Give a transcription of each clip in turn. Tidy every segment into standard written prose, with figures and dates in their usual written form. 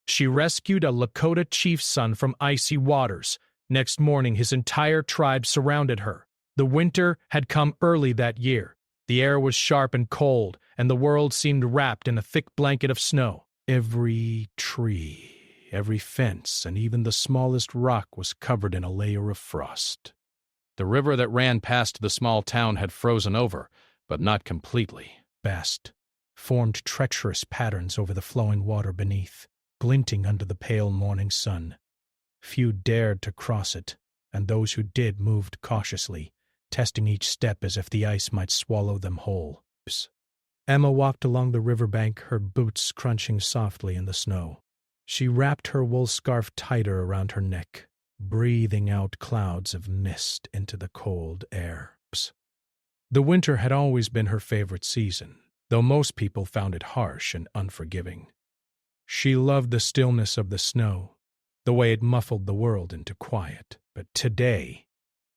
She rescued a Lakota chief's son from icy waters. Next morning, his entire tribe surrounded her. The winter had come early that year. The air was sharp and cold, and the world seemed wrapped in a thick blanket of snow. Every tree, every fence, and even the smallest rock was covered in a layer of frost. The river that ran past the small town had frozen over, but not completely. Bast formed treacherous patterns over the flowing water beneath, glinting under the pale morning sun. Few dared to cross it, and those who did moved cautiously, testing each step as if the ice might swallow them whole. Emma walked along the riverbank, her boots crunching softly in the snow. She wrapped her wool scarf tighter around her neck, breathing out clouds of mist into the cold air. The winter had always been her favorite season, though most people found it harsh and unforgiving. She loved the stillness of the snow, the way it muffled the world into quiet. But today,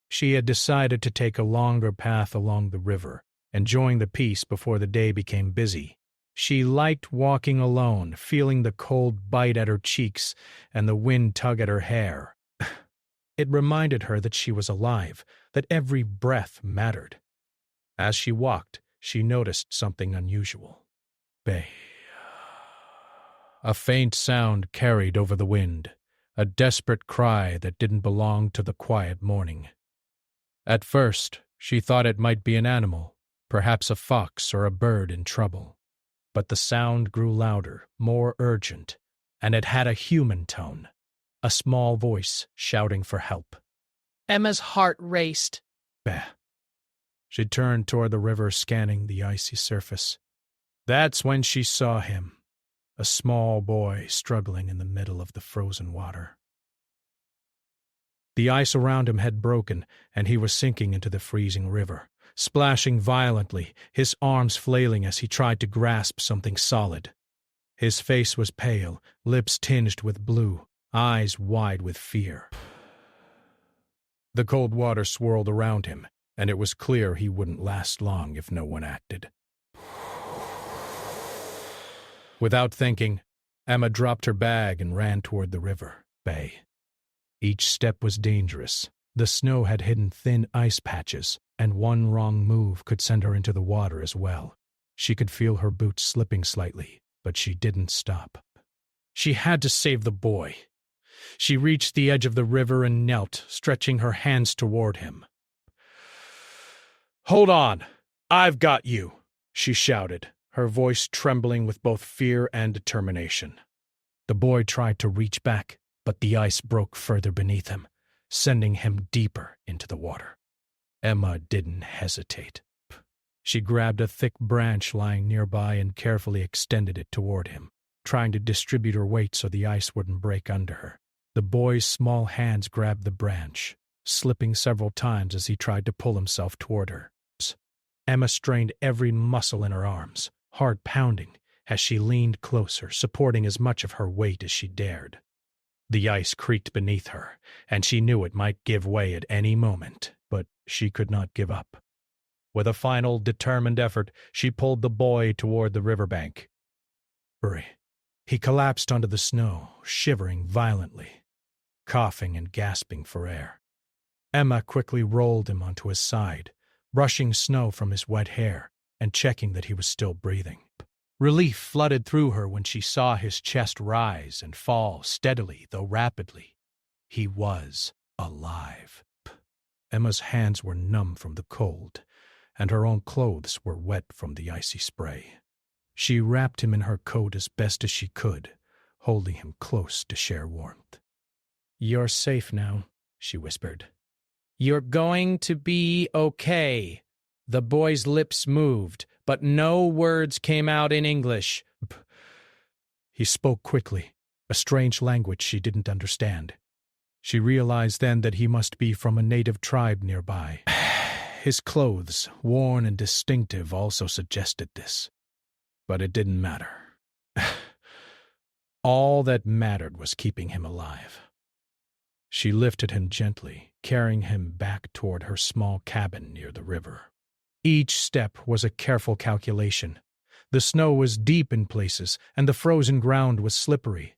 she had decided to take a longer path along the river, enjoying the peace before the day became busy. She liked walking alone, feeling the cold bite at her cheeks and the wind tug at her hair. It reminded her that she was alive, that every breath mattered. As she walked, she noticed something unusual. Bay. A faint sound carried over the wind, a desperate cry that didn't belong to the quiet morning. At first, she thought it might be an animal, perhaps a fox or a bird in trouble. But the sound grew louder, more urgent, and it had a human tone, a small voice shouting for help. Emma's heart raced. Bah. She turned toward the river, scanning the icy surface. That's when she saw him, a small boy struggling in the middle of the frozen water. The ice around him had broken, and he was sinking into the freezing river, splashing violently, his arms flailing as he tried to grasp something solid. His face was pale, lips tinged with blue, eyes wide with fear. The cold water swirled around him, and it was clear he wouldn't last long if no one acted. Without thinking, Emma dropped her bag and ran toward the river bay. Each step was dangerous. The snow had hidden thin ice patches, and one wrong move could send her into the water as well. She could feel her boots slipping slightly, but she didn't stop. She had to save the boy. She reached the edge of the river and knelt, stretching her hands toward him. "Hold on! I've got you!" she shouted, her voice trembling with both fear and determination. The boy tried to reach back, but the ice broke further beneath him, sending him deeper into the water. Emma didn't hesitate. She grabbed a thick branch lying nearby and carefully extended it toward him, trying to distribute her weight so the ice wouldn't break under her. The boy's small hands grabbed the branch, slipping several times as he tried to pull himself toward her. Emma strained every muscle in her arms, heart pounding, as she leaned closer, supporting as much of her weight as she dared. The ice creaked beneath her, and she knew it might give way at any moment, but she could not give up. With a final, determined effort, she pulled the boy toward the riverbank. Hurry. He collapsed onto the snow, shivering violently, coughing and gasping for air. Emma quickly rolled him onto his side, brushing snow from his wet hair and checking that he was still breathing. Relief flooded through her when she saw his chest rise and fall steadily, though rapidly. He was alive. Emma's hands were numb from the cold, and her own clothes were wet from the icy spray. She wrapped him in her coat as best as she could, holding him close to share warmth. "You're safe now," she whispered. "You're going to be okay." The boy's lips moved, but no words came out in English. He spoke quickly, a strange language she didn't understand. She realized then that he must be from a native tribe nearby. His clothes, worn and distinctive, also suggested this. But it didn't matter. All that mattered was keeping him alive. She lifted him gently, carrying him back toward her small cabin near the river. Each step was a careful calculation. The snow was deep in places, and the frozen ground was slippery.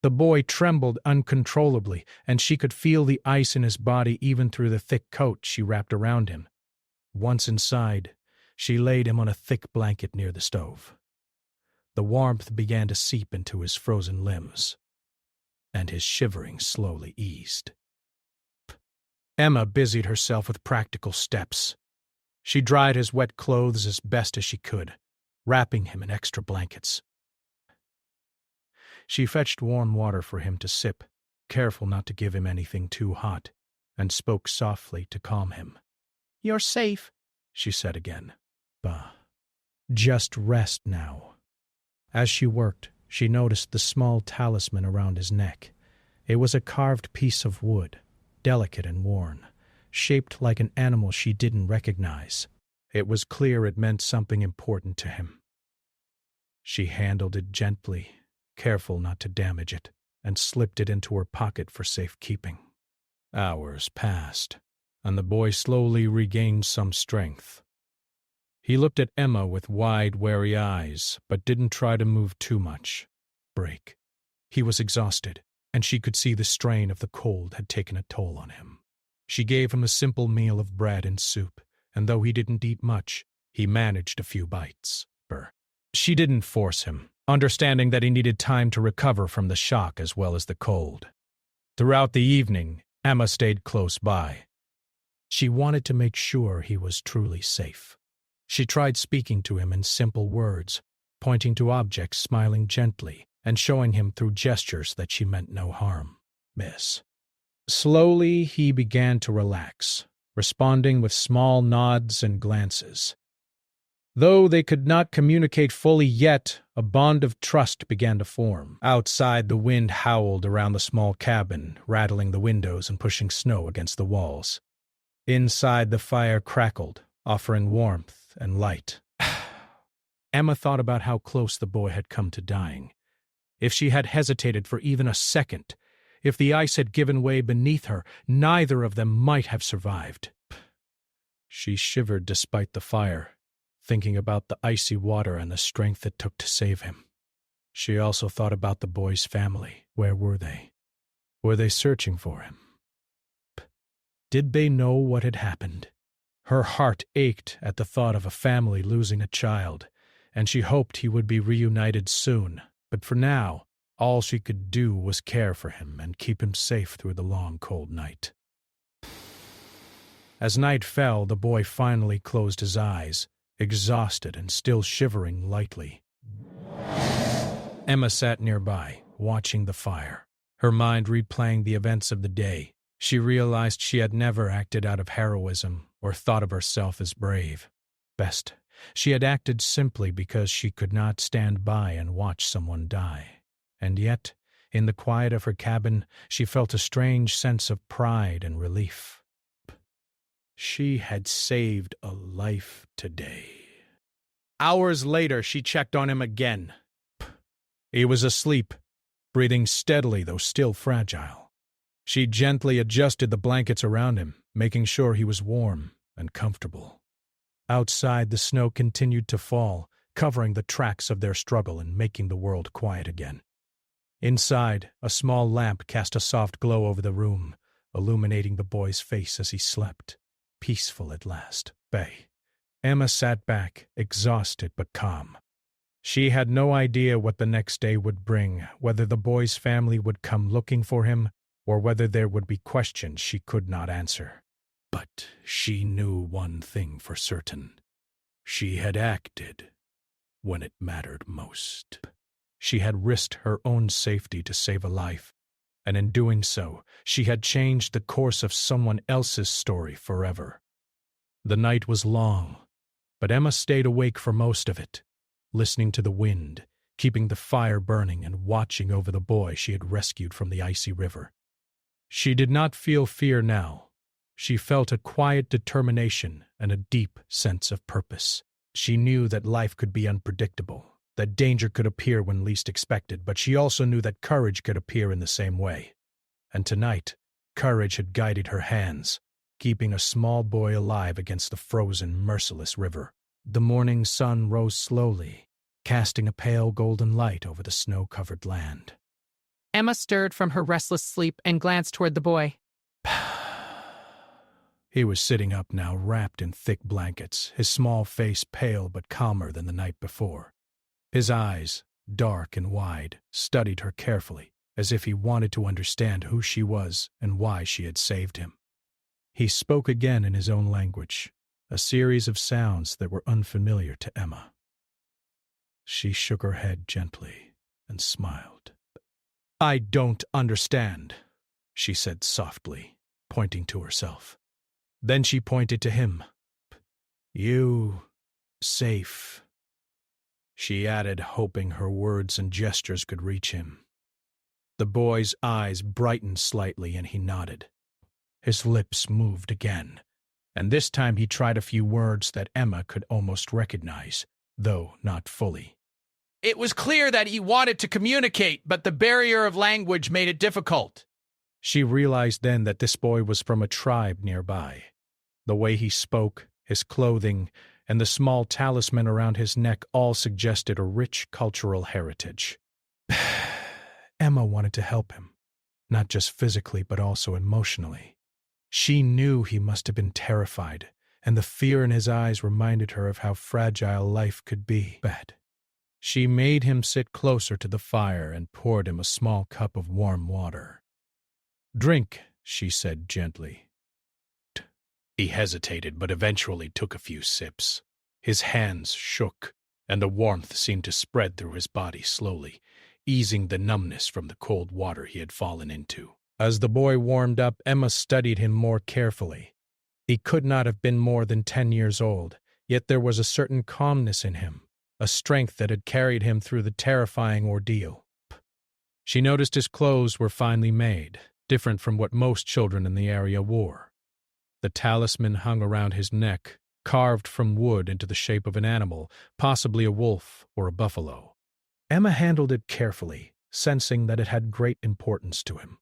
The boy trembled uncontrollably, and she could feel the ice in his body even through the thick coat she wrapped around him. Once inside, she laid him on a thick blanket near the stove. The warmth began to seep into his frozen limbs, and his shivering slowly eased. Emma busied herself with practical steps. She dried his wet clothes as best as she could, wrapping him in extra blankets. She fetched warm water for him to sip, careful not to give him anything too hot, and spoke softly to calm him. "You're safe," she said again. "Bah. Just rest now." As she worked, she noticed the small talisman around his neck. It was a carved piece of wood, delicate and worn, shaped like an animal she didn't recognize. It was clear it meant something important to him. She handled it gently, careful not to damage it, and slipped it into her pocket for safekeeping. Hours passed, and the boy slowly regained some strength. He looked at Emma with wide, wary eyes, but didn't try to move too much. Break. He was exhausted, and she could see the strain of the cold had taken a toll on him. She gave him a simple meal of bread and soup, and though he didn't eat much, he managed a few bites. She didn't force him, understanding that he needed time to recover from the shock as well as the cold. Throughout the evening, Emma stayed close by. She wanted to make sure he was truly safe. She tried speaking to him in simple words, pointing to objects, smiling gently, and showing him through gestures that she meant no harm. Miss. Slowly, he began to relax, responding with small nods and glances. Though they could not communicate fully yet, a bond of trust began to form. Outside, the wind howled around the small cabin, rattling the windows and pushing snow against the walls. Inside, the fire crackled, offering warmth and light. Emma thought about how close the boy had come to dying. If she had hesitated for even a second, if the ice had given way beneath her, neither of them might have survived. She shivered despite the fire, thinking about the icy water and the strength it took to save him. She also thought about the boy's family. Where were they? Were they searching for him? Did they know what had happened? Her heart ached at the thought of a family losing a child, and she hoped he would be reunited soon. But for now, all she could do was care for him and keep him safe through the long, cold night. As night fell, the boy finally closed his eyes, exhausted and still shivering lightly. Emma sat nearby, watching the fire, her mind replaying the events of the day. She realized she had never acted out of heroism or thought of herself as brave. Best, she had acted simply because she could not stand by and watch someone die. And yet, in the quiet of her cabin, she felt a strange sense of pride and relief. She had saved a life today. Hours later, she checked on him again. He was asleep, breathing steadily though still fragile. She gently adjusted the blankets around him, making sure he was warm and comfortable. Outside, the snow continued to fall, covering the tracks of their struggle and making the world quiet again. Inside, a small lamp cast a soft glow over the room, illuminating the boy's face as he slept. Peaceful at last. Emma sat back, exhausted but calm. She had no idea what the next day would bring, whether the boy's family would come looking for him, or whether there would be questions she could not answer. But she knew one thing for certain. She had acted when it mattered most. She had risked her own safety to save a life, and in doing so, she had changed the course of someone else's story forever. The night was long, but Emma stayed awake for most of it, listening to the wind, keeping the fire burning and watching over the boy she had rescued from the icy river. She did not feel fear now. She felt a quiet determination and a deep sense of purpose. She knew that life could be unpredictable, that danger could appear when least expected, but she also knew that courage could appear in the same way. And tonight, courage had guided her hands, keeping a small boy alive against the frozen, merciless river. The morning sun rose slowly, casting a pale golden light over the snow-covered land. Emma stirred from her restless sleep and glanced toward the boy. He was sitting up now, wrapped in thick blankets, his small face pale but calmer than the night before. His eyes, dark and wide, studied her carefully, as if he wanted to understand who she was and why she had saved him. He spoke again in his own language, a series of sounds that were unfamiliar to Emma. She shook her head gently and smiled. "I don't understand," she said softly, pointing to herself. Then she pointed to him. "You, safe," she added, hoping her words and gestures could reach him. The boy's eyes brightened slightly and he nodded. His lips moved again, and this time he tried a few words that Emma could almost recognize, though not fully. It was clear that he wanted to communicate, but the barrier of language made it difficult. She realized then that this boy was from a tribe nearby. The way he spoke, his clothing, and the small talisman around his neck all suggested a rich cultural heritage. Emma wanted to help him, not just physically but also emotionally. She knew he must have been terrified, and the fear in his eyes reminded her of how fragile life could be. She made him sit closer to the fire and poured him a small cup of warm water. "Drink," she said gently. He hesitated, but eventually took a few sips. His hands shook, and the warmth seemed to spread through his body slowly, easing the numbness from the cold water he had fallen into. As the boy warmed up, Emma studied him more carefully. He could not have been more than 10 years old, yet there was a certain calmness in him, a strength that had carried him through the terrifying ordeal. She noticed his clothes were finely made, different from what most children in the area wore. The talisman hung around his neck, carved from wood into the shape of an animal, possibly a wolf or a buffalo. Emma handled it carefully, sensing that it had great importance to him.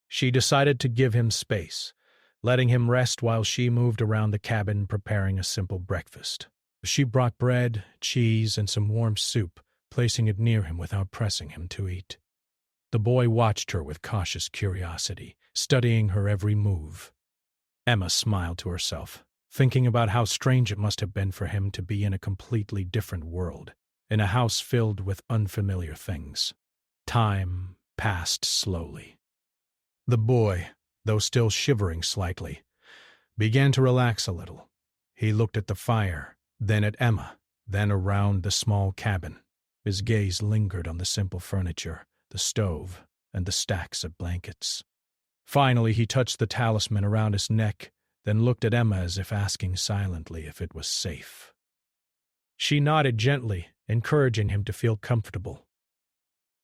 She decided to give him space, letting him rest while she moved around the cabin preparing a simple breakfast. She brought bread, cheese, and some warm soup, placing it near him without pressing him to eat. The boy watched her with cautious curiosity, studying her every move. Emma smiled to herself, thinking about how strange it must have been for him to be in a completely different world, in a house filled with unfamiliar things. Time passed slowly. The boy, though still shivering slightly, began to relax a little. He looked at the fire, then at Emma, then around the small cabin. His gaze lingered on the simple furniture, the stove, and the stacks of blankets. Finally, he touched the talisman around his neck, then looked at Emma as if asking silently if it was safe. She nodded gently, encouraging him to feel comfortable.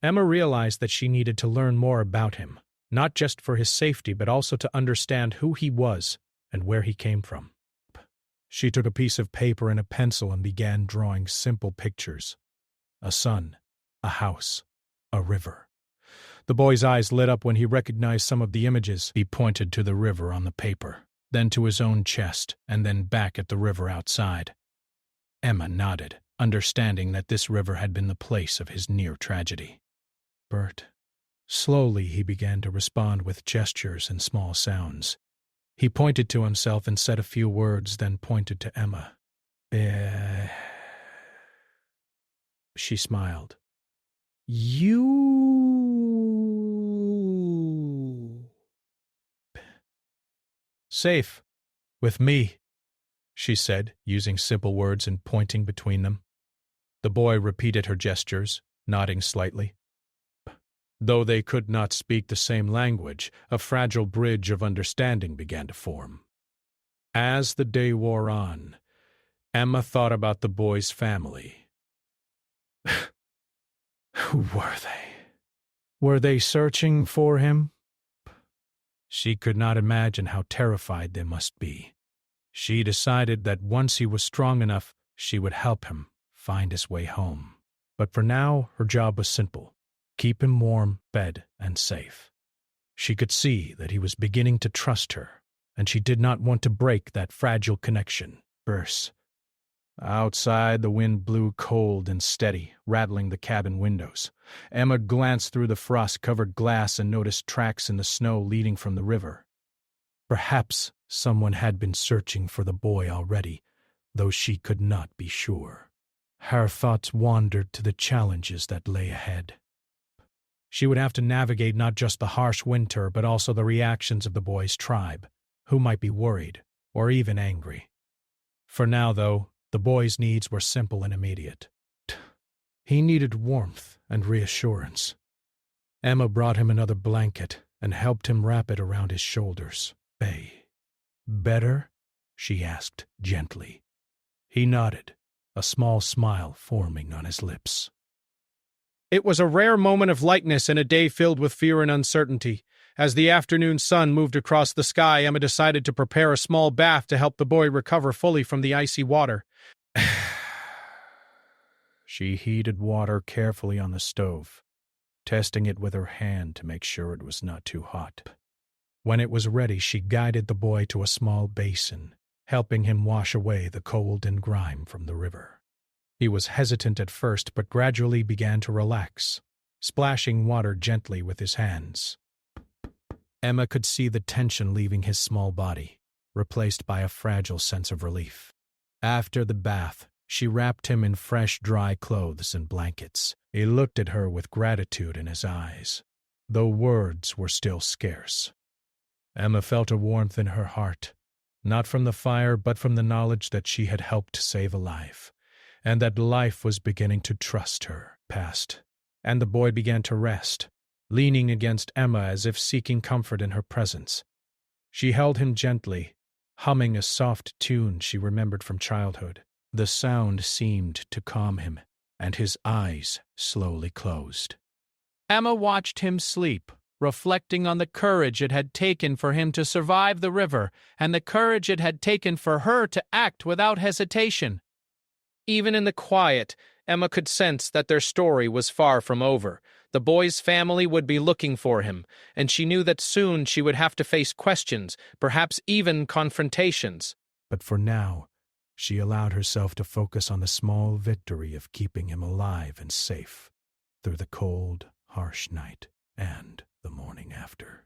Emma realized that she needed to learn more about him, not just for his safety but also to understand who he was and where he came from. She took a piece of paper and a pencil and began drawing simple pictures. A sun, a house, a river. The boy's eyes lit up when he recognized some of the images. He pointed to the river on the paper, then to his own chest, and then back at the river outside. Emma nodded, understanding that this river had been the place of his near tragedy. Bert. Slowly he began to respond with gestures and small sounds. He pointed to himself and said a few words, then pointed to Emma. She smiled. You... Safe. With me, she said, using simple words and pointing between them. The boy repeated her gestures, nodding slightly. Though they could not speak the same language, a fragile bridge of understanding began to form. As the day wore on, Emma thought about the boy's family. Who were they? Were they searching for him? She could not imagine how terrified they must be. She decided that once he was strong enough, she would help him find his way home. But for now, her job was simple. Keep him warm, fed, and safe. She could see that he was beginning to trust her, and she did not want to break that fragile connection. Outside, the wind blew cold and steady, rattling the cabin windows. Emma glanced through the frost-covered glass and noticed tracks in the snow leading from the river. Perhaps someone had been searching for the boy already, though she could not be sure. Her thoughts wandered to the challenges that lay ahead. She would have to navigate not just the harsh winter, but also the reactions of the boy's tribe, who might be worried or even angry. For now, though, the boy's needs were simple and immediate. He needed warmth and reassurance. Emma brought him another blanket and helped him wrap it around his shoulders. Better? She asked gently. He nodded, a small smile forming on his lips. It was a rare moment of lightness in a day filled with fear and uncertainty. As the afternoon sun moved across the sky, Emma decided to prepare a small bath to help the boy recover fully from the icy water. She heated water carefully on the stove, testing it with her hand to make sure it was not too hot. When it was ready, she guided the boy to a small basin, helping him wash away the cold and grime from the river. He was hesitant at first, but gradually began to relax, splashing water gently with his hands. Emma could see the tension leaving his small body, replaced by a fragile sense of relief. After the bath, she wrapped him in fresh, dry clothes and blankets. He looked at her with gratitude in his eyes, though words were still scarce. Emma felt a warmth in her heart, not from the fire, but from the knowledge that she had helped save a life, and that life was beginning to trust her. Passed, and the boy began to rest, leaning against Emma as if seeking comfort in her presence. She held him gently, humming a soft tune she remembered from childhood. The sound seemed to calm him, and his eyes slowly closed. Emma watched him sleep, reflecting on the courage it had taken for him to survive the river, and the courage it had taken for her to act without hesitation. Even in the quiet, Emma could sense that their story was far from over. The boy's family would be looking for him, and she knew that soon she would have to face questions, perhaps even confrontations. But for now, she allowed herself to focus on the small victory of keeping him alive and safe through the cold, harsh night and the morning after.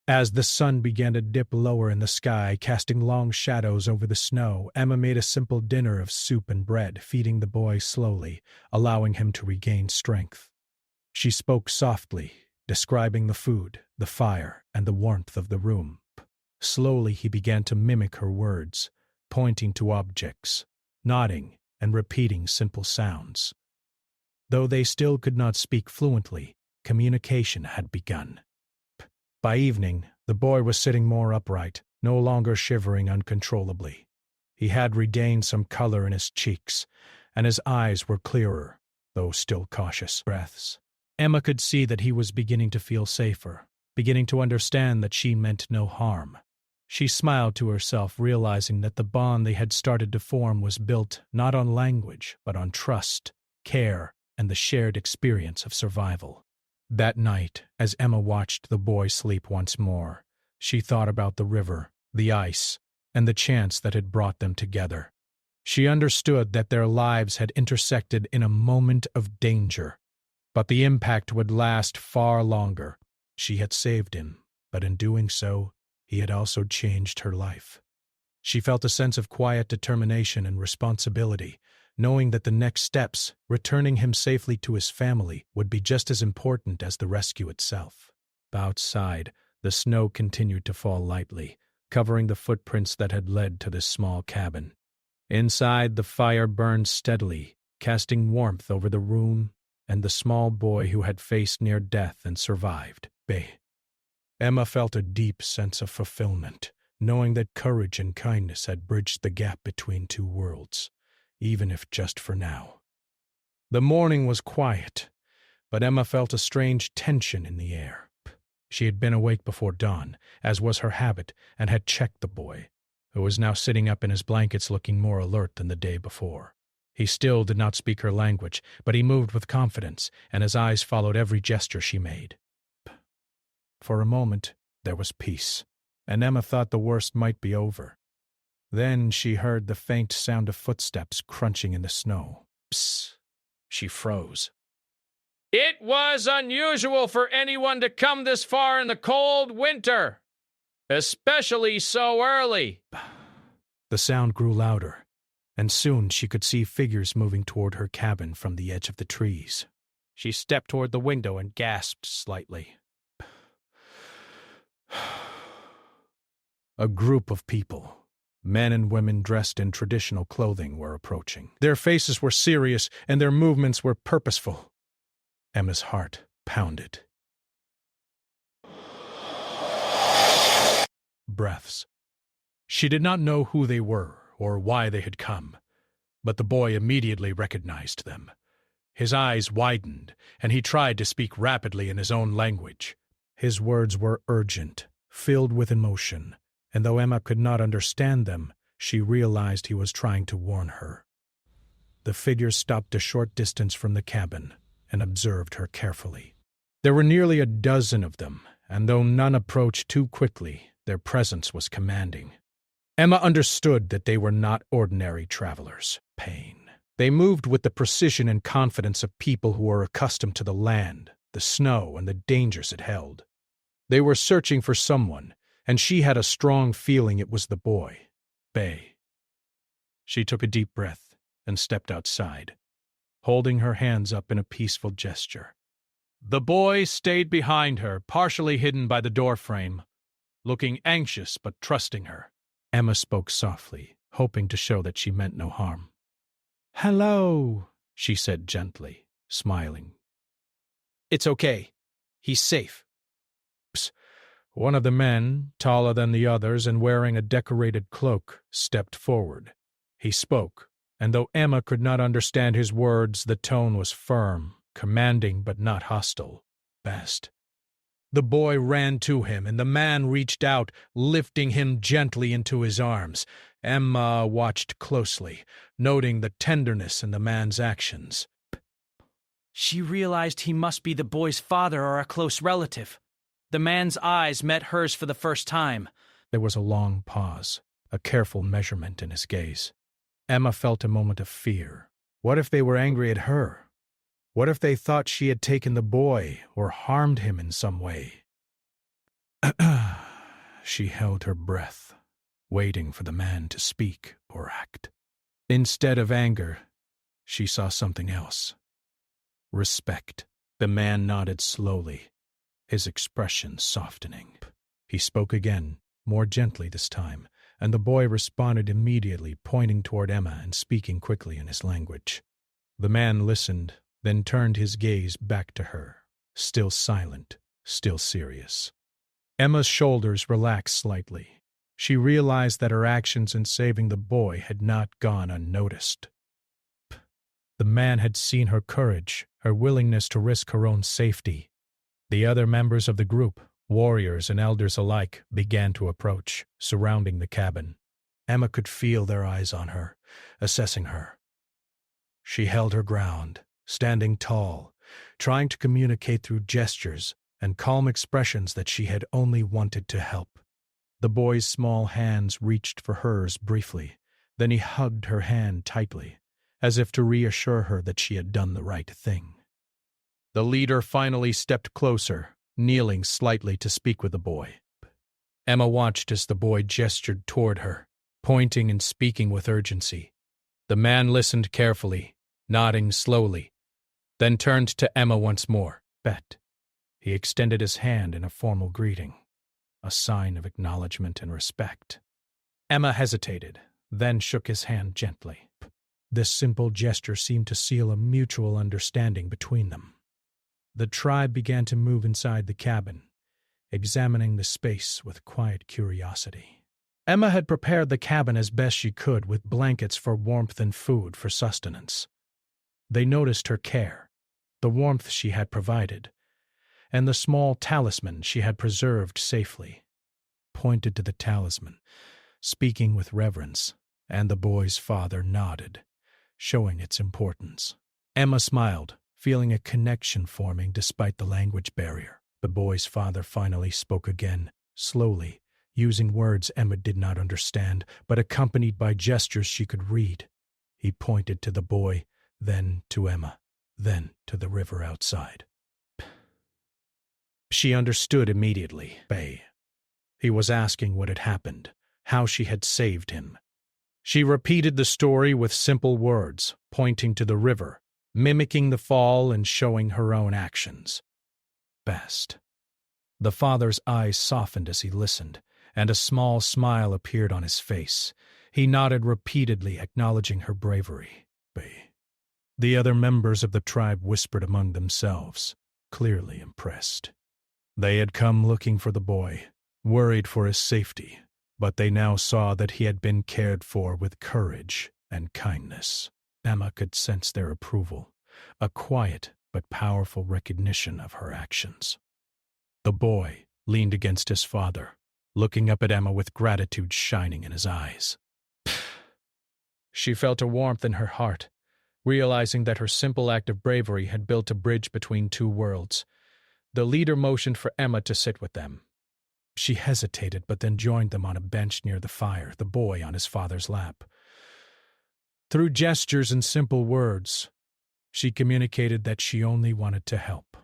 As the sun began to dip lower in the sky, casting long shadows over the snow, Emma made a simple dinner of soup and bread, feeding the boy slowly, allowing him to regain strength. She spoke softly, describing the food, the fire, and the warmth of the room. Slowly he began to mimic her words, pointing to objects, nodding, and repeating simple sounds. Though they still could not speak fluently, communication had begun. By evening, the boy was sitting more upright, no longer shivering uncontrollably. He had regained some color in his cheeks, and his eyes were clearer, though still cautious breaths. Emma could see that he was beginning to feel safer, beginning to understand that she meant no harm. She smiled to herself, realizing that the bond they had started to form was built not on language, but on trust, care, and the shared experience of survival. That night, as Emma watched the boy sleep once more, she thought about the river, the ice, and the chance that had brought them together. She understood that their lives had intersected in a moment of danger, but the impact would last far longer. She had saved him, but in doing so, he had also changed her life. She felt a sense of quiet determination and responsibility, knowing that the next steps, returning him safely to his family, would be just as important as the rescue itself. Outside, the snow continued to fall lightly, covering the footprints that had led to this small cabin. Inside, the fire burned steadily, casting warmth over the room and the small boy who had faced near death and survived. Emma felt a deep sense of fulfillment, knowing that courage and kindness had bridged the gap between two worlds, even if just for now. The morning was quiet, but Emma felt a strange tension in the air. She had been awake before dawn, as was her habit, and had checked the boy, who was now sitting up in his blankets looking more alert than the day before. He still did not speak her language, but he moved with confidence, and his eyes followed every gesture she made. For a moment, there was peace, and Emma thought the worst might be over. Then she heard the faint sound of footsteps crunching in the snow. Psst! She froze. It was unusual for anyone to come this far in the cold winter, especially so early. The sound grew louder, and soon she could see figures moving toward her cabin from the edge of the trees. She stepped toward the window and gasped slightly. A group of people, men and women dressed in traditional clothing, were approaching. Their faces were serious, and their movements were purposeful. Emma's heart pounded. Breaths. She did not know who they were or why they had come, but the boy immediately recognized them. His eyes widened, and he tried to speak rapidly in his own language. His words were urgent, filled with emotion, and though Emma could not understand them, she realized he was trying to warn her. The figures stopped a short distance from the cabin and observed her carefully. There were nearly a dozen of them, and though none approached too quickly, their presence was commanding. Emma understood that they were not ordinary travelers. They moved with the precision and confidence of people who were accustomed to the land, the snow, and the dangers it held. They were searching for someone, and she had a strong feeling it was the boy, Bay. She took a deep breath and stepped outside, holding her hands up in a peaceful gesture. The boy stayed behind her, partially hidden by the doorframe, looking anxious but trusting her. Emma spoke softly, hoping to show that she meant no harm. "Hello," she said gently, smiling. "It's okay. He's safe." One of the men, taller than the others and wearing a decorated cloak, stepped forward. He spoke, and though Emma could not understand his words, the tone was firm, commanding but not hostile. Best. The boy ran to him, and the man reached out, lifting him gently into his arms. Emma watched closely, noting the tenderness in the man's actions. She realized he must be the boy's father or a close relative. The man's eyes met hers for the first time. There was a long pause, a careful measurement in his gaze. Emma felt a moment of fear. What if they were angry at her? What if they thought she had taken the boy or harmed him in some way? She held her breath, waiting for the man to speak or act. Instead of anger, she saw something else. Respect. The man nodded slowly, his expression softening. He spoke again, more gently this time, and the boy responded immediately, pointing toward Emma and speaking quickly in his language. The man listened, then turned his gaze back to her, still silent, still serious. Emma's shoulders relaxed slightly. She realized that her actions in saving the boy had not gone unnoticed. The man had seen her courage, her willingness to risk her own safety. The other members of the group, warriors and elders alike, began to approach, surrounding the cabin. Emma could feel their eyes on her, assessing her. She held her ground, standing tall, trying to communicate through gestures and calm expressions that she had only wanted to help. The boy's small hands reached for hers briefly, then he hugged her hand tightly, as if to reassure her that she had done the right thing. The leader finally stepped closer, kneeling slightly to speak with the boy. Emma watched as the boy gestured toward her, pointing and speaking with urgency. The man listened carefully, nodding slowly, then turned to Emma once more. "Bet." He extended his hand in a formal greeting, a sign of acknowledgement and respect. Emma hesitated, then shook his hand gently. This simple gesture seemed to seal a mutual understanding between them. The tribe began to move inside the cabin, examining the space with quiet curiosity. Emma had prepared the cabin as best she could with blankets for warmth and food for sustenance. They noticed her care, the warmth she had provided, and the small talisman she had preserved safely. Pointed to the talisman, speaking with reverence, and the boy's father nodded, showing its importance. Emma smiled, feeling a connection forming despite the language barrier. The boy's father finally spoke again, slowly, using words Emma did not understand, but accompanied by gestures she could read. He pointed to the boy, then to Emma, then to the river outside. She understood immediately. He was asking what had happened, how she had saved him. She repeated the story with simple words, pointing to the river, mimicking the fall and showing her own actions. Best. The father's eyes softened as he listened, and a small smile appeared on his face. He nodded repeatedly, acknowledging her bravery. The other members of the tribe whispered among themselves, clearly impressed. They had come looking for the boy, worried for his safety, but they now saw that he had been cared for with courage and kindness. Emma could sense their approval, a quiet but powerful recognition of her actions. The boy leaned against his father, looking up at Emma with gratitude shining in his eyes. She felt a warmth in her heart, realizing that her simple act of bravery had built a bridge between two worlds. The leader motioned for Emma to sit with them. She hesitated, but then joined them on a bench near the fire, the boy on his father's lap. Through gestures and simple words, she communicated that she only wanted to help.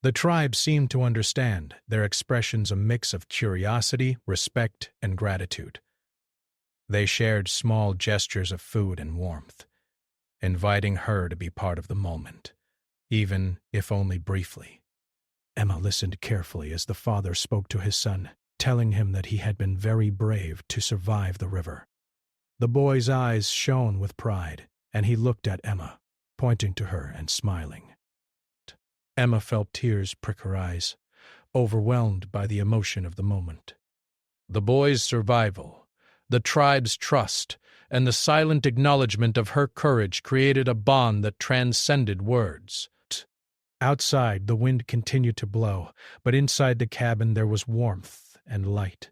The tribe seemed to understand, their expressions a mix of curiosity, respect, and gratitude. They shared small gestures of food and warmth, inviting her to be part of the moment, even if only briefly. Emma listened carefully as the father spoke to his son, telling him that he had been very brave to survive the river. The boy's eyes shone with pride, and he looked at Emma, pointing to her and smiling. Emma felt tears prick her eyes, overwhelmed by the emotion of the moment. The boy's survival, the tribe's trust, and the silent acknowledgement of her courage created a bond that transcended words. Outside, the wind continued to blow, but inside the cabin there was warmth and light.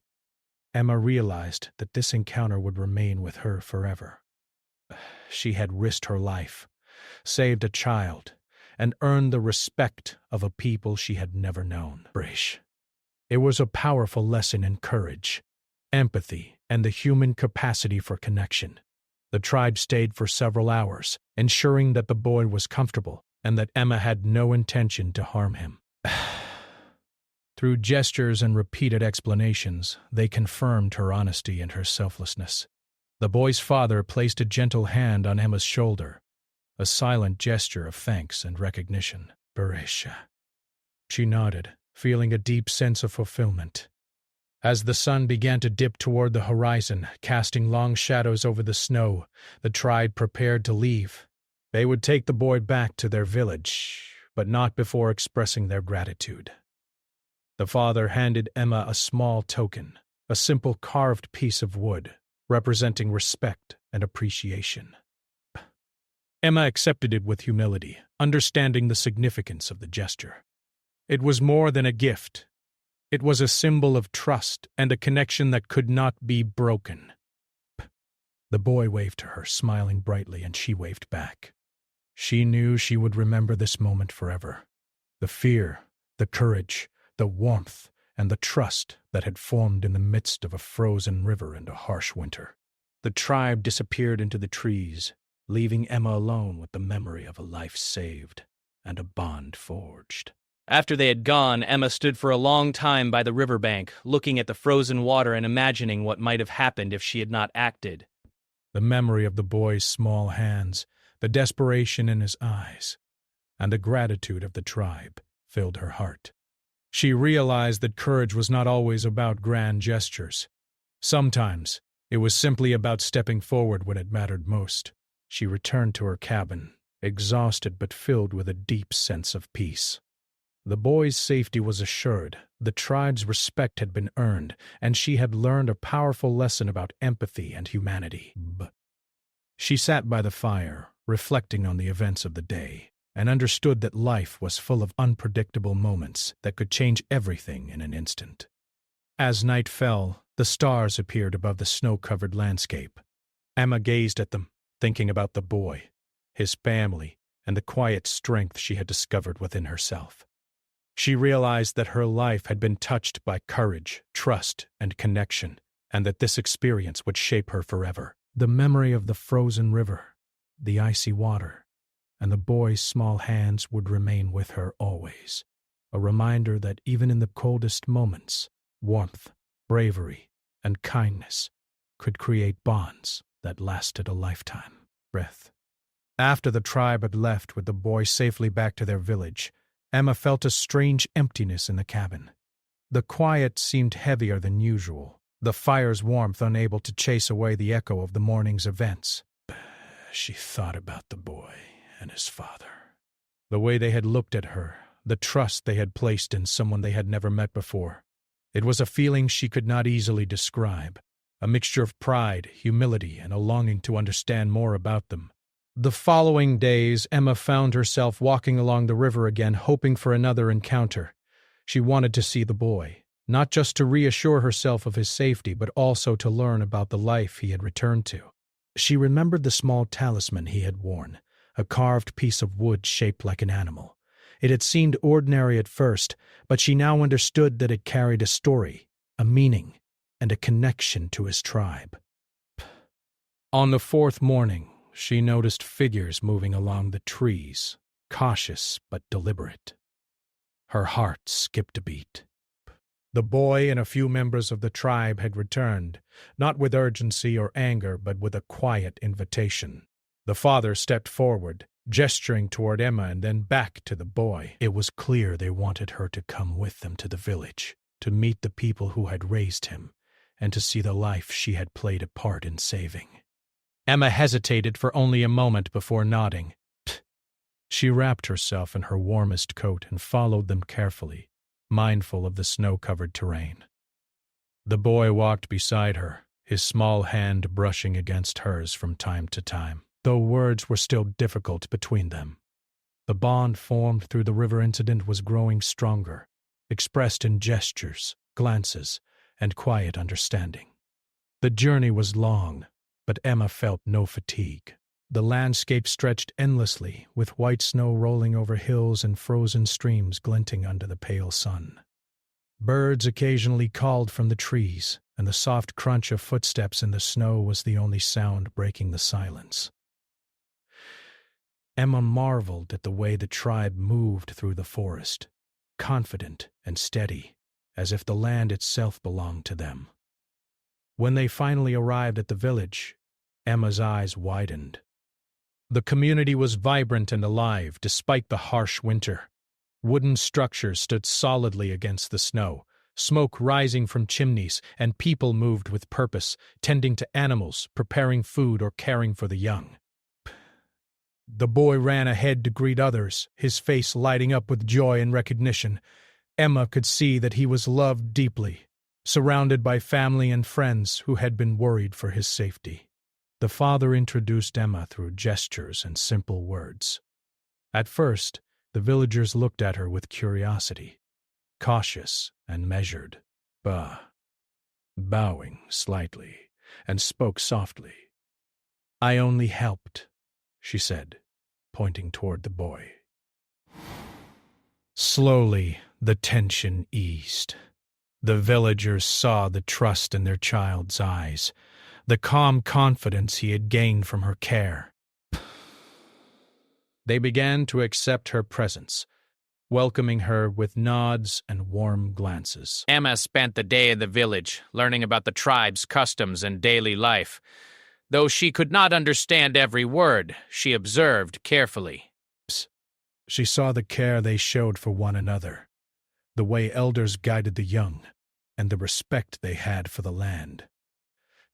Emma realized that this encounter would remain with her forever. She had risked her life, saved a child, and earned the respect of a people she had never known. It was a powerful lesson in courage, empathy, and the human capacity for connection. The tribe stayed for several hours, ensuring that the boy was comfortable and that Emma had no intention to harm him. Through gestures and repeated explanations, they confirmed her honesty and her selflessness. The boy's father placed a gentle hand on Emma's shoulder, a silent gesture of thanks and recognition. She nodded, feeling a deep sense of fulfillment. As the sun began to dip toward the horizon, casting long shadows over the snow, the tribe prepared to leave. They would take the boy back to their village, but not before expressing their gratitude. The father handed Emma a small token, a simple carved piece of wood, representing respect and appreciation. Emma accepted it with humility, understanding the significance of the gesture. It was more than a gift. It was a symbol of trust and a connection that could not be broken. The boy waved to her, smiling brightly, and she waved back. She knew she would remember this moment forever. The fear, the courage, the warmth, and the trust that had formed in the midst of a frozen river and a harsh winter. The tribe disappeared into the trees, leaving Emma alone with the memory of a life saved and a bond forged. After they had gone, Emma stood for a long time by the riverbank, looking at the frozen water and imagining what might have happened if she had not acted. The memory of the boy's small hands, the desperation in his eyes, and the gratitude of the tribe filled her heart. She realized that courage was not always about grand gestures. Sometimes it was simply about stepping forward when it mattered most. She returned to her cabin, exhausted but filled with a deep sense of peace. The boy's safety was assured, the tribe's respect had been earned, and she had learned a powerful lesson about empathy and humanity. She sat by the fire, reflecting on the events of the day, and understood that life was full of unpredictable moments that could change everything in an instant. As night fell, the stars appeared above the snow-covered landscape. Emma gazed at them, thinking about the boy, his family, and the quiet strength she had discovered within herself. She realized that her life had been touched by courage, trust, and connection, and that this experience would shape her forever. The memory of the frozen river, the icy water, and the boy's small hands would remain with her always, a reminder that even in the coldest moments, warmth, bravery, and kindness could create bonds that lasted a lifetime. Breath. After the tribe had left with the boy safely back to their village, Emma felt a strange emptiness in the cabin. The quiet seemed heavier than usual, the fire's warmth unable to chase away the echo of the morning's events. She thought about the boy and his father. The way they had looked at her, the trust they had placed in someone they had never met before. It was a feeling she could not easily describe, a mixture of pride, humility, and a longing to understand more about them. The following days, Emma found herself walking along the river again, hoping for another encounter. She wanted to see the boy, not just to reassure herself of his safety, but also to learn about the life he had returned to. She remembered the small talisman he had worn, a carved piece of wood shaped like an animal. It had seemed ordinary at first, but she now understood that it carried a story, a meaning, and a connection to his tribe. On the fourth morning, she noticed figures moving along the trees, cautious but deliberate. Her heart skipped a beat. The boy and a few members of the tribe had returned, not with urgency or anger, but with a quiet invitation. The father stepped forward, gesturing toward Emma and then back to the boy. It was clear they wanted her to come with them to the village, to meet the people who had raised him, and to see the life she had played a part in saving. Emma hesitated for only a moment before nodding. She wrapped herself in her warmest coat and followed them carefully, mindful of the snow-covered terrain. The boy walked beside her, his small hand brushing against hers from time to time, though words were still difficult between them. The bond formed through the river incident was growing stronger, expressed in gestures, glances, and quiet understanding. The journey was long, but Emma felt no fatigue. The landscape stretched endlessly, with white snow rolling over hills and frozen streams glinting under the pale sun. Birds occasionally called from the trees, and the soft crunch of footsteps in the snow was the only sound breaking the silence. Emma marveled at the way the tribe moved through the forest, confident and steady, as if the land itself belonged to them. When they finally arrived at the village, Emma's eyes widened. The community was vibrant and alive despite the harsh winter. Wooden structures stood solidly against the snow, smoke rising from chimneys, and people moved with purpose, tending to animals, preparing food, or caring for the young. The boy ran ahead to greet others, his face lighting up with joy and recognition. Emma could see that he was loved deeply, surrounded by family and friends who had been worried for his safety. The father introduced Emma through gestures and simple words. At first, the villagers looked at her with curiosity, cautious and measured, bowing slightly, and spoke softly. "I only helped," she said, pointing toward the boy. Slowly, the tension eased. The villagers saw the trust in their child's eyes, the calm confidence he had gained from her care. They began to accept her presence, welcoming her with nods and warm glances. Emma spent the day in the village, learning about the tribe's customs and daily life. Though she could not understand every word, she observed carefully. She saw the care they showed for one another, the way elders guided the young, and the respect they had for the land.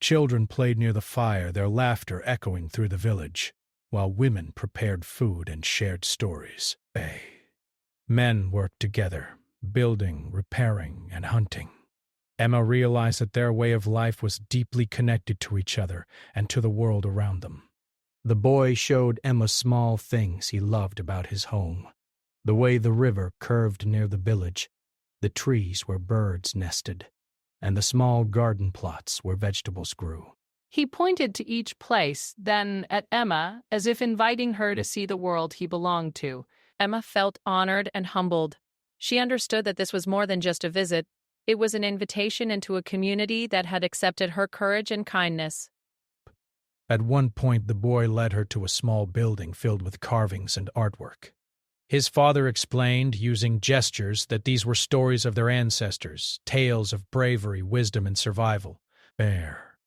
Children played near the fire, their laughter echoing through the village, while women prepared food and shared stories. Men worked together, building, repairing, and hunting. Emma realized that their way of life was deeply connected to each other and to the world around them. The boy showed Emma small things he loved about his home, the way the river curved near the village, the trees where birds nested, and the small garden plots where vegetables grew. He pointed to each place, then at Emma, as if inviting her to see the world he belonged to. Emma felt honored and humbled. She understood that this was more than just a visit. It was an invitation into a community that had accepted her courage and kindness. At one point, the boy led her to a small building filled with carvings and artwork. His father explained, using gestures, that these were stories of their ancestors, tales of bravery, wisdom, and survival. Bear.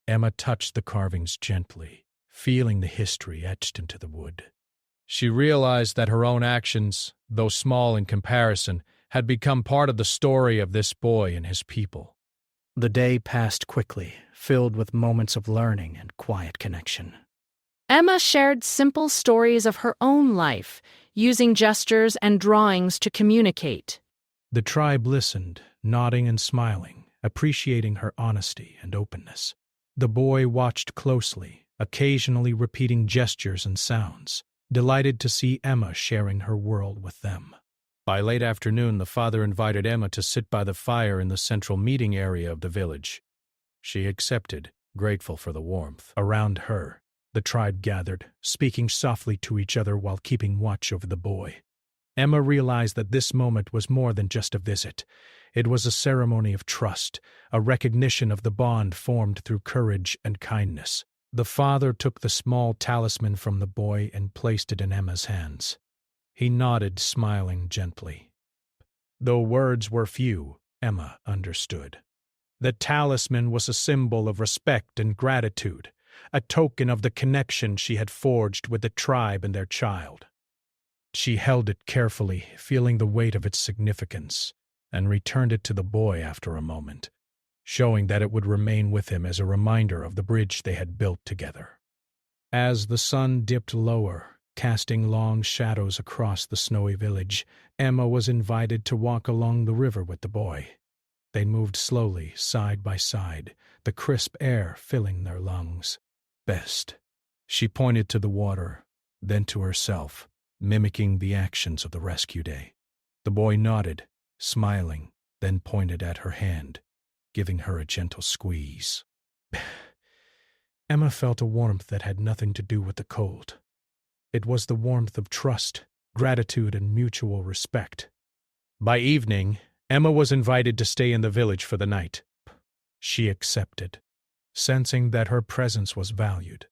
Emma touched the carvings gently, feeling the history etched into the wood. She realized that her own actions, though small in comparison, had become part of the story of this boy and his people. The day passed quickly, filled with moments of learning and quiet connection. Emma shared simple stories of her own life, using gestures and drawings to communicate. The tribe listened, nodding and smiling, appreciating her honesty and openness. The boy watched closely, occasionally repeating gestures and sounds, delighted to see Emma sharing her world with them. By late afternoon, the father invited Emma to sit by the fire in the central meeting area of the village. She accepted, grateful for the warmth. Around her, the tribe gathered, speaking softly to each other while keeping watch over the boy. Emma realized that this moment was more than just a visit. It was a ceremony of trust, a recognition of the bond formed through courage and kindness. The father took the small talisman from the boy and placed it in Emma's hands. He nodded, smiling gently. Though words were few, Emma understood. The talisman was a symbol of respect and gratitude, a token of the connection she had forged with the tribe and their child. She held it carefully, feeling the weight of its significance, and returned it to the boy after a moment, showing that it would remain with him as a reminder of the bridge they had built together. As the sun dipped lower, casting long shadows across the snowy village, Emma was invited to walk along the river with the boy. They moved slowly, side by side, the crisp air filling their lungs. Best. She pointed to the water, then to herself, mimicking the actions of the rescue day. The boy nodded, smiling, then pointed at her hand, giving her a gentle squeeze. Emma felt a warmth that had nothing to do with the cold. It was the warmth of trust, gratitude, and mutual respect. By evening, Emma was invited to stay in the village for the night. She accepted, sensing that her presence was valued.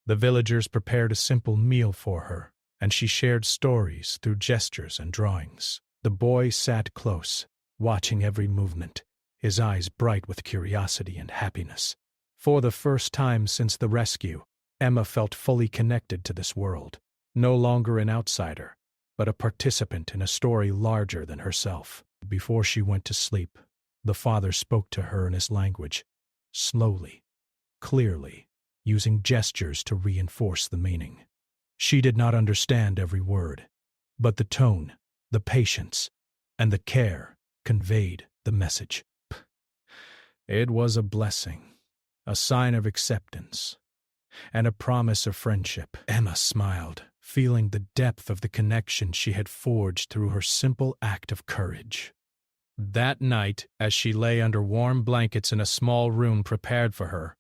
The villagers prepared a simple meal for her, and she shared stories through gestures and drawings. The boy sat close, watching every movement, his eyes bright with curiosity and happiness. For the first time since the rescue, Emma felt fully connected to this world. No longer an outsider, but a participant in a story larger than herself. Before she went to sleep, the father spoke to her in his language, slowly, clearly, using gestures to reinforce the meaning. She did not understand every word, but the tone, the patience, and the care conveyed the message. It was a blessing, a sign of acceptance, and a promise of friendship. Emma smiled, feeling the depth of the connection she had forged through her simple act of courage. That night, as she lay under warm blankets in a small room prepared for her,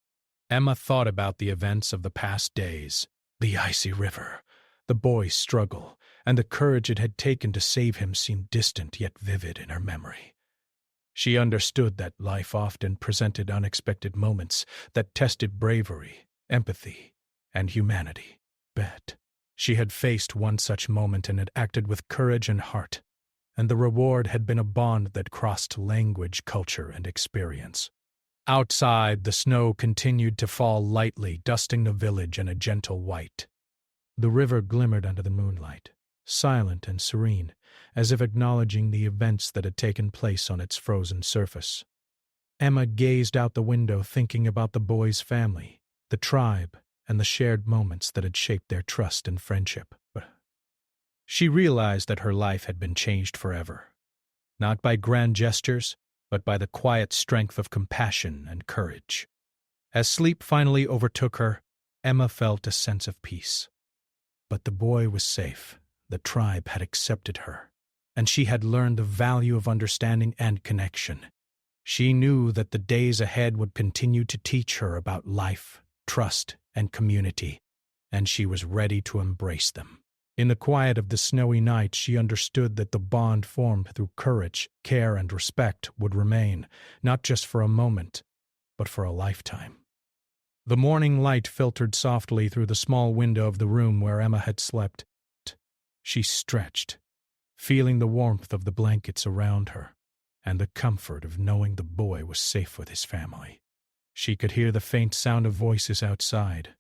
Emma thought about the events of the past days, the icy river, the boy's struggle, and the courage it had taken to save him seemed distant yet vivid in her memory. She understood that life often presented unexpected moments that tested bravery, empathy, and humanity. She had faced one such moment and had acted with courage and heart, and the reward had been a bond that crossed language, culture, and experience. Outside, the snow continued to fall lightly, dusting the village in a gentle white. The river glimmered under the moonlight, silent and serene, as if acknowledging the events that had taken place on its frozen surface. Emma gazed out the window, thinking about the boy's family, the tribe, and the shared moments that had shaped their trust and friendship. She realized that her life had been changed forever, not by grand gestures, but by the quiet strength of compassion and courage. As sleep finally overtook her, Emma felt a sense of peace. But the boy was safe, the tribe had accepted her, and she had learned the value of understanding and connection. She knew that the days ahead would continue to teach her about life, trust, and community, and she was ready to embrace them. In the quiet of the snowy night, she understood that the bond formed through courage, care, and respect would remain, not just for a moment, but for a lifetime. The morning light filtered softly through the small window of the room where Emma had slept. She stretched, feeling the warmth of the blankets around her, and the comfort of knowing the boy was safe with his family. She could hear the faint sound of voices outside,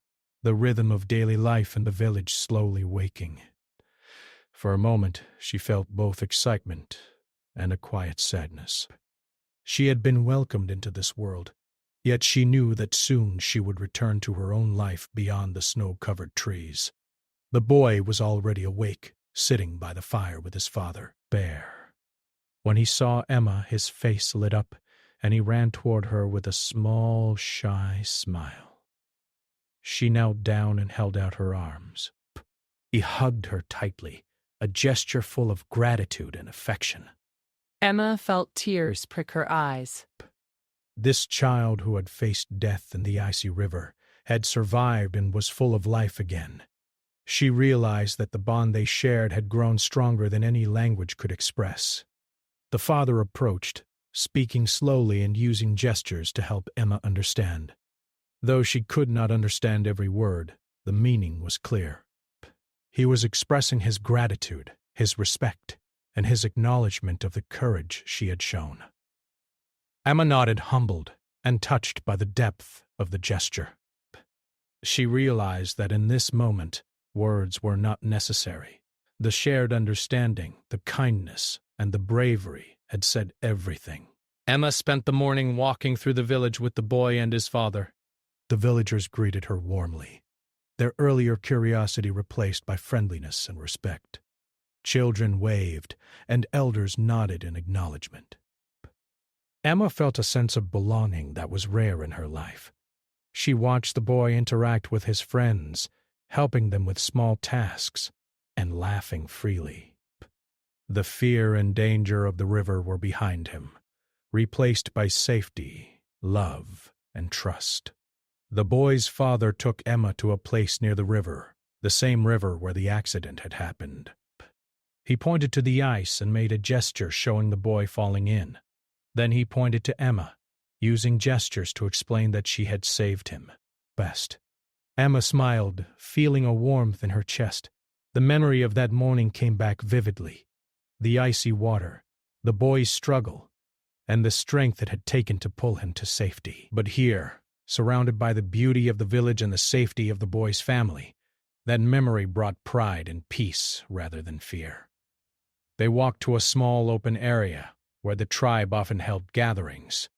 the rhythm of daily life in the village slowly waking. For a moment, she felt both excitement and a quiet sadness. She had been welcomed into this world, yet she knew that soon she would return to her own life beyond the snow-covered trees. The boy was already awake, sitting by the fire with his father, Bear. When he saw Emma, his face lit up, and he ran toward her with a small, shy smile. She knelt down and held out her arms. He hugged her tightly, a gesture full of gratitude and affection. Emma felt tears prick her eyes. This child who had faced death in the icy river had survived and was full of life again. She realized that the bond they shared had grown stronger than any language could express. The father approached, speaking slowly and using gestures to help Emma understand. Though she could not understand every word, the meaning was clear. He was expressing his gratitude, his respect, and his acknowledgement of the courage she had shown. Emma nodded, humbled and touched by the depth of the gesture. She realized that in this moment, words were not necessary. The shared understanding, the kindness, and the bravery had said everything. Emma spent the morning walking through the village with the boy and his father. The villagers greeted her warmly, their earlier curiosity replaced by friendliness and respect. Children waved, and elders nodded in acknowledgement. Emma felt a sense of belonging that was rare in her life. She watched the boy interact with his friends, helping them with small tasks, and laughing freely. The fear and danger of the river were behind him, replaced by safety, love, and trust. The boy's father took Emma to a place near the river, the same river where the accident had happened. He pointed to the ice and made a gesture showing the boy falling in. Then he pointed to Emma, using gestures to explain that she had saved him. Best. Emma smiled, feeling a warmth in her chest. The memory of that morning came back vividly. The icy water, the boy's struggle, and the strength it had taken to pull him to safety. But here, surrounded by the beauty of the village and the safety of the boy's family, that memory brought pride and peace rather than fear. They walked to a small open area where the tribe often held gatherings.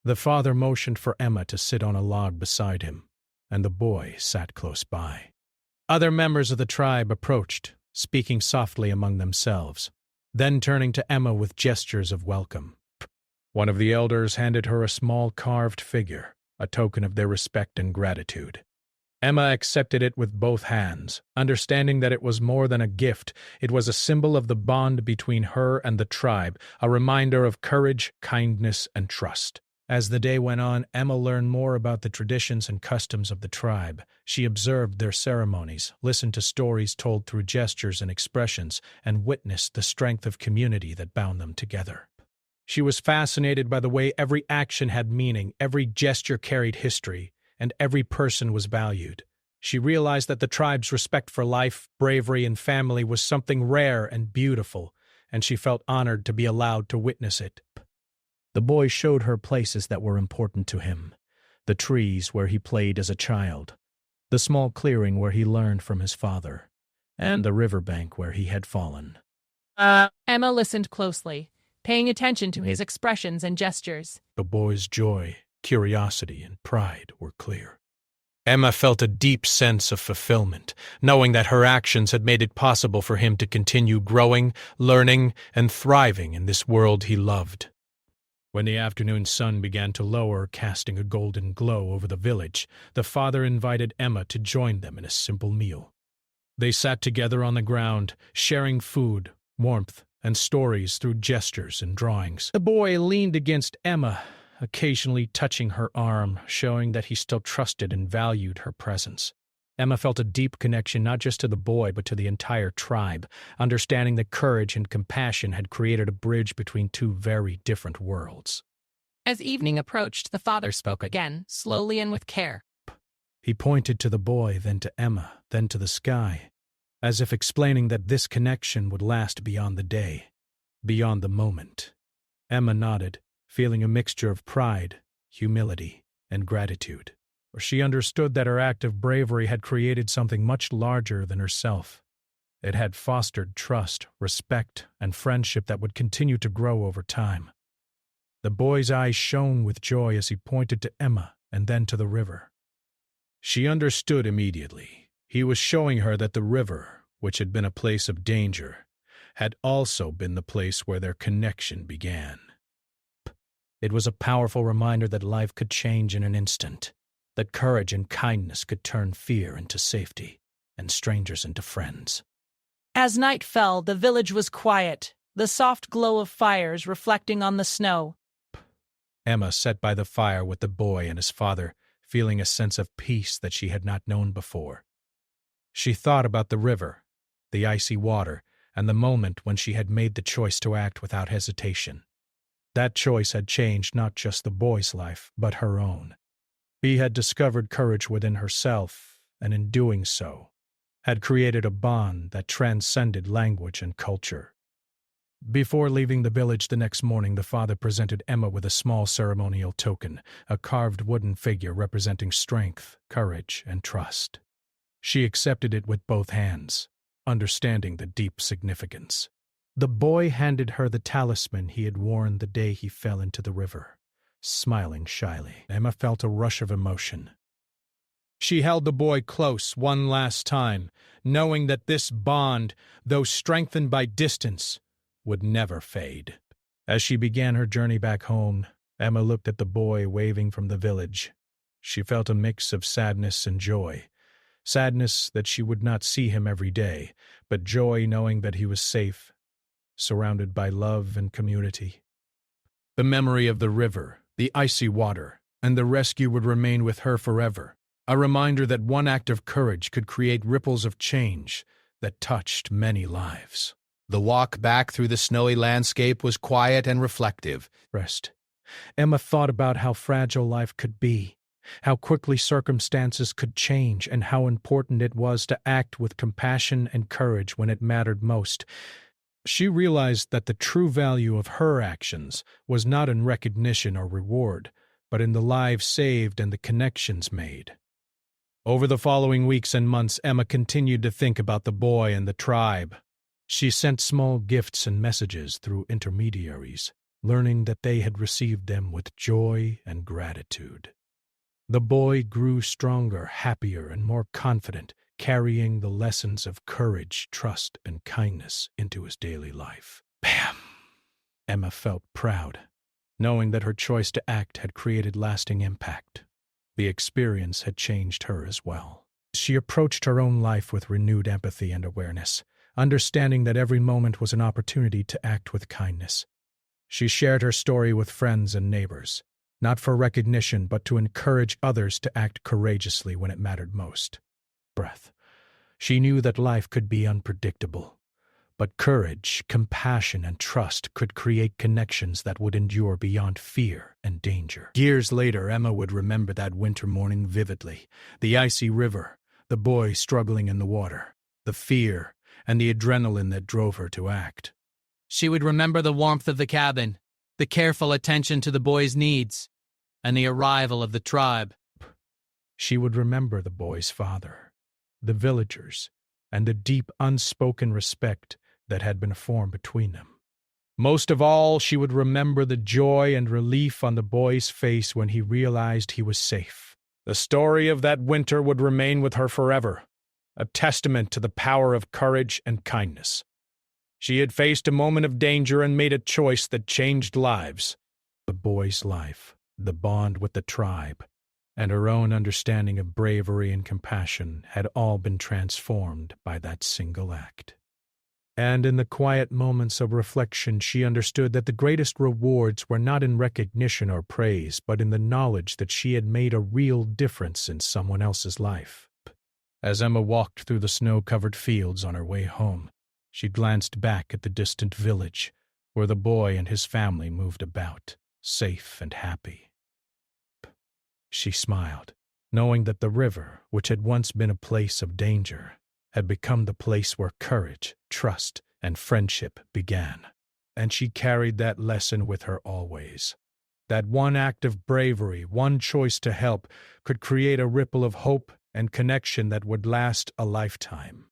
The father motioned for Emma to sit on a log beside him, and the boy sat close by. Other members of the tribe approached, speaking softly among themselves, then turning to Emma with gestures of welcome. One of the elders handed her a small carved figure, a token of their respect and gratitude. Emma accepted it with both hands, understanding that it was more than a gift. It was a symbol of the bond between her and the tribe, a reminder of courage, kindness, and trust. As the day went on, Emma learned more about the traditions and customs of the tribe. She observed their ceremonies, listened to stories told through gestures and expressions, and witnessed the strength of community that bound them together. She was fascinated by the way every action had meaning, every gesture carried history, and every person was valued. She realized that the tribe's respect for life, bravery, and family was something rare and beautiful, and she felt honored to be allowed to witness it. The boy showed her places that were important to him, the trees where he played as a child, the small clearing where he learned from his father, and the riverbank where he had fallen. Emma listened closely, paying attention to his expressions and gestures. The boy's joy, curiosity, and pride were clear. Emma felt a deep sense of fulfillment, knowing that her actions had made it possible for him to continue growing, learning, and thriving in this world he loved. When the afternoon sun began to lower, casting a golden glow over the village, the father invited Emma to join them in a simple meal. They sat together on the ground, sharing food, warmth, and stories through gestures and drawings. The boy leaned against Emma, occasionally touching her arm, showing that he still trusted and valued her presence. Emma felt a deep connection not just to the boy but to the entire tribe, understanding that courage and compassion had created a bridge between two very different worlds. As evening approached, the father spoke again, slowly and with care. He pointed to the boy, then to Emma, then to the sky, as if explaining that this connection would last beyond the day, beyond the moment. Emma nodded, feeling a mixture of pride, humility, and gratitude, for she understood that her act of bravery had created something much larger than herself. It had fostered trust, respect, and friendship that would continue to grow over time. The boy's eyes shone with joy as he pointed to Emma and then to the river. She understood immediately. He was showing her that the river, which had been a place of danger, had also been the place where their connection began. It was a powerful reminder that life could change in an instant, that courage and kindness could turn fear into safety, and strangers into friends. As night fell, the village was quiet, the soft glow of fires reflecting on the snow. Emma sat by the fire with the boy and his father, feeling a sense of peace that she had not known before. She thought about the river, the icy water, and the moment when she had made the choice to act without hesitation. That choice had changed not just the boy's life, but her own. She had discovered courage within herself, and in doing so, had created a bond that transcended language and culture. Before leaving the village the next morning, the father presented Emma with a small ceremonial token, a carved wooden figure representing strength, courage, and trust. She accepted it with both hands, understanding the deep significance. The boy handed her the talisman he had worn the day he fell into the river, smiling shyly. Emma felt a rush of emotion. She held the boy close one last time, knowing that this bond, though strengthened by distance, would never fade. As she began her journey back home, Emma looked at the boy waving from the village. She felt a mix of sadness and joy. Sadness that she would not see him every day, but joy knowing that he was safe, surrounded by love and community. The memory of the river, the icy water, and the rescue would remain with her forever, a reminder that one act of courage could create ripples of change that touched many lives. The walk back through the snowy landscape was quiet and reflective. Emma thought about how fragile life could be, how quickly circumstances could change, and how important it was to act with compassion and courage when it mattered most. She realized that the true value of her actions was not in recognition or reward, but in the lives saved and the connections made. Over the following weeks and months, Emma continued to think about the boy and the tribe. She sent small gifts and messages through intermediaries, learning that they had received them with joy and gratitude. The boy grew stronger, happier, and more confident, carrying the lessons of courage, trust, and kindness into his daily life. Bam! Emma felt proud, knowing that her choice to act had created lasting impact. The experience had changed her as well. She approached her own life with renewed empathy and awareness, understanding that every moment was an opportunity to act with kindness. She shared her story with friends and neighbors, not for recognition but to encourage others to act courageously when it mattered most. She knew that life could be unpredictable, but courage, compassion, and trust could create connections that would endure beyond fear and danger. Years later, Emma would remember that winter morning vividly. The icy river, the boy struggling in the water, the fear, and the adrenaline that drove her to act. She would remember the warmth of the cabin, the careful attention to the boy's needs, and the arrival of the tribe. She would remember the boy's father, the villagers, and the deep unspoken respect that had been formed between them. Most of all, she would remember the joy and relief on the boy's face when he realized he was safe. The story of that winter would remain with her forever, a testament to the power of courage and kindness. She had faced a moment of danger and made a choice that changed lives. The boy's life, the bond with the tribe, and her own understanding of bravery and compassion had all been transformed by that single act. And in the quiet moments of reflection, she understood that the greatest rewards were not in recognition or praise, but in the knowledge that she had made a real difference in someone else's life. As Emma walked through the snow-covered fields on her way home, she glanced back at the distant village, where the boy and his family moved about, safe and happy. She smiled, knowing that the river, which had once been a place of danger, had become the place where courage, trust, and friendship began. And she carried that lesson with her always. That one act of bravery, one choice to help, could create a ripple of hope and connection that would last a lifetime.